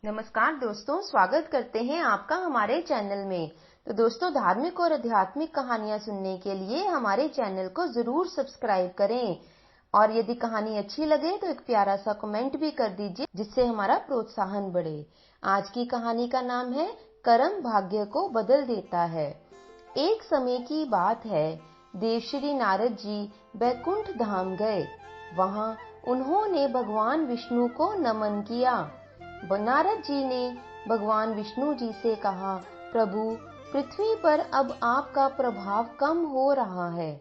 नमस्कार दोस्तों, स्वागत करते हैं आपका हमारे चैनल में। तो दोस्तों, धार्मिक और आध्यात्मिक कहानियां सुनने के लिए हमारे चैनल को जरूर सब्सक्राइब करें और यदि कहानी अच्छी लगे तो एक प्यारा सा कमेंट भी कर दीजिए, जिससे हमारा प्रोत्साहन बढ़े। आज की कहानी का नाम है कर्म भाग्य को बदल देता है। एक समय की बात है, देवश्री नारद जी बैकुंठ धाम गए। वहां उन्होंने भगवान विष्णु को नमन किया। नारद जी ने भगवान विष्णु जी से कहा, प्रभु, पृथ्वी पर अब आपका प्रभाव कम हो रहा है।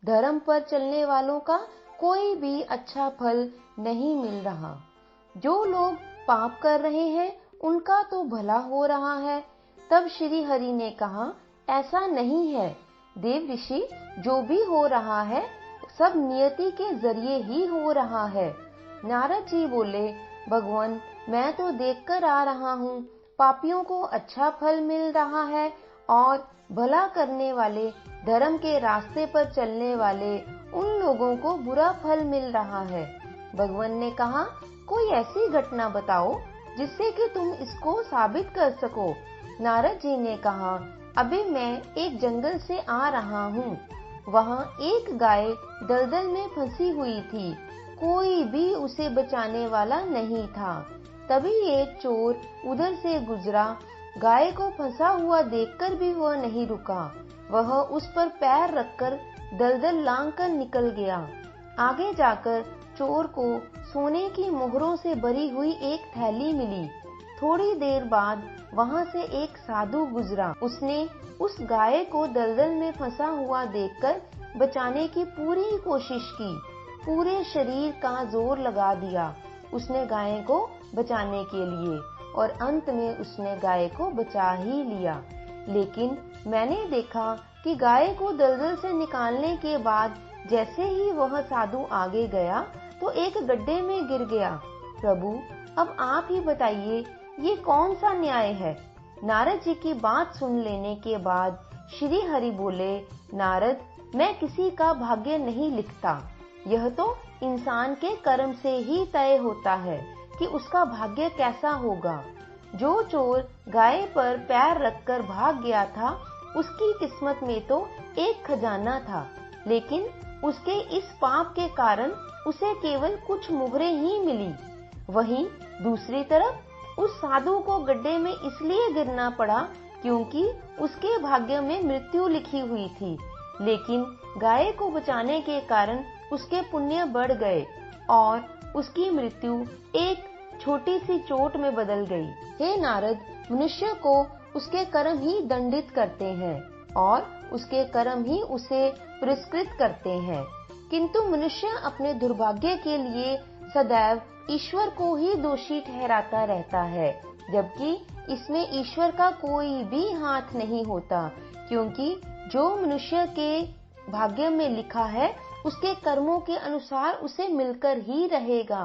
धर्म पर चलने वालों का कोई भी अच्छा फल नहीं मिल रहा। जो लोग पाप कर रहे हैं उनका तो भला हो रहा है। तब श्री हरि ने कहा, ऐसा नहीं है देव ऋषि, जो भी हो रहा है सब नियति के जरिए ही हो रहा है। नारद जी बोले, भगवान, मैं तो देखकर आ रहा हूँ, पापियों को अच्छा फल मिल रहा है और भला करने वाले, धर्म के रास्ते पर चलने वाले उन लोगों को बुरा फल मिल रहा है। भगवान ने कहा, कोई ऐसी घटना बताओ जिससे कि तुम इसको साबित कर सको। नारद जी ने कहा, अभी मैं एक जंगल से आ रहा हूँ। वहाँ एक गाय दलदल में फंसी हुई थी। कोई भी उसे बचाने वाला नहीं था। तभी एक चोर उधर से गुजरा। गाय को फंसा हुआ देखकर भी वह नहीं रुका। वह उस पर पैर रखकर दलदल लांघकर निकल गया। आगे जाकर चोर को सोने की मोहरों से भरी हुई एक थैली मिली। थोड़ी देर बाद वहां से एक साधु गुजरा। उसने उस गाय को दलदल में फंसा हुआ देखकर बचाने की पूरी कोशिश की। पूरे शरीर का जोर लगा दिया उसने गाय को बचाने के लिए और अंत में उसने गाय को बचा ही लिया। लेकिन मैंने देखा कि गाय को दलदल से निकालने के बाद जैसे ही वह साधु आगे गया तो एक गड्ढे में गिर गया। प्रभु, अब आप ही बताइए, ये कौन सा न्याय है? नारद जी की बात सुन लेने के बाद श्री हरि बोले, नारद, मैं किसी का भाग्य नहीं लिखता। यह तो इंसान के कर्म से ही तय होता है कि उसका भाग्य कैसा होगा। जो चोर गाय पर पैर रखकर भाग गया था, उसकी किस्मत में तो एक खजाना था, लेकिन उसके इस पाप के कारण उसे केवल कुछ मुहरें ही मिली। वहीं दूसरी तरफ उस साधु को गड्ढे में इसलिए गिरना पड़ा क्योंकि उसके भाग्य में मृत्यु लिखी हुई थी, लेकिन गाय को बचाने के कारण उसके पुण्य बढ़ गए और उसकी मृत्यु एक छोटी सी चोट में बदल गई। हे नारद, मनुष्य को उसके कर्म ही दंडित करते हैं और उसके कर्म ही उसे पुरस्कृत करते हैं, किंतु मनुष्य अपने दुर्भाग्य के लिए सदैव ईश्वर को ही दोषी ठहराता रहता है, जबकि इसमें ईश्वर का कोई भी हाथ नहीं होता, क्योंकि जो मनुष्य के भाग्य में लिखा है उसके कर्मों के अनुसार उसे मिलकर ही रहेगा।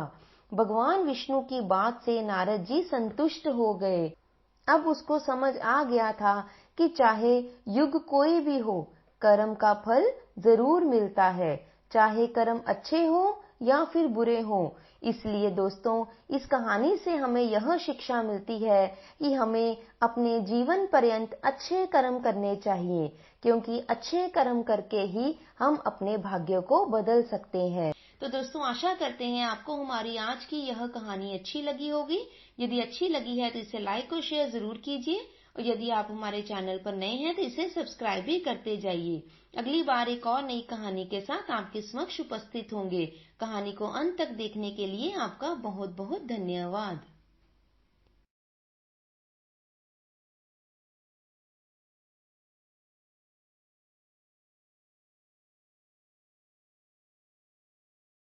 भगवान विष्णु की बात से नारद जी संतुष्ट हो गए। अब उसको समझ आ गया था कि चाहे युग कोई भी हो, कर्म का फल जरूर मिलता है, चाहे कर्म अच्छे हो या फिर बुरे हो। इसलिए दोस्तों, इस कहानी से हमें यह शिक्षा मिलती है कि हमें अपने जीवन पर्यंत अच्छे कर्म करने चाहिए, क्योंकि अच्छे कर्म करके ही हम अपने भाग्य को बदल सकते हैं। तो दोस्तों, आशा करते हैं आपको हमारी आज की यह कहानी अच्छी लगी होगी। यदि अच्छी लगी है तो इसे लाइक और शेयर जरूर कीजिए और यदि आप हमारे चैनल पर नए हैं तो इसे सब्सक्राइब भी करते जाइए। अगली बार एक और नई कहानी के साथ आपके समक्ष उपस्थित होंगे। कहानी को अंत तक देखने के लिए आपका बहुत बहुत धन्यवाद।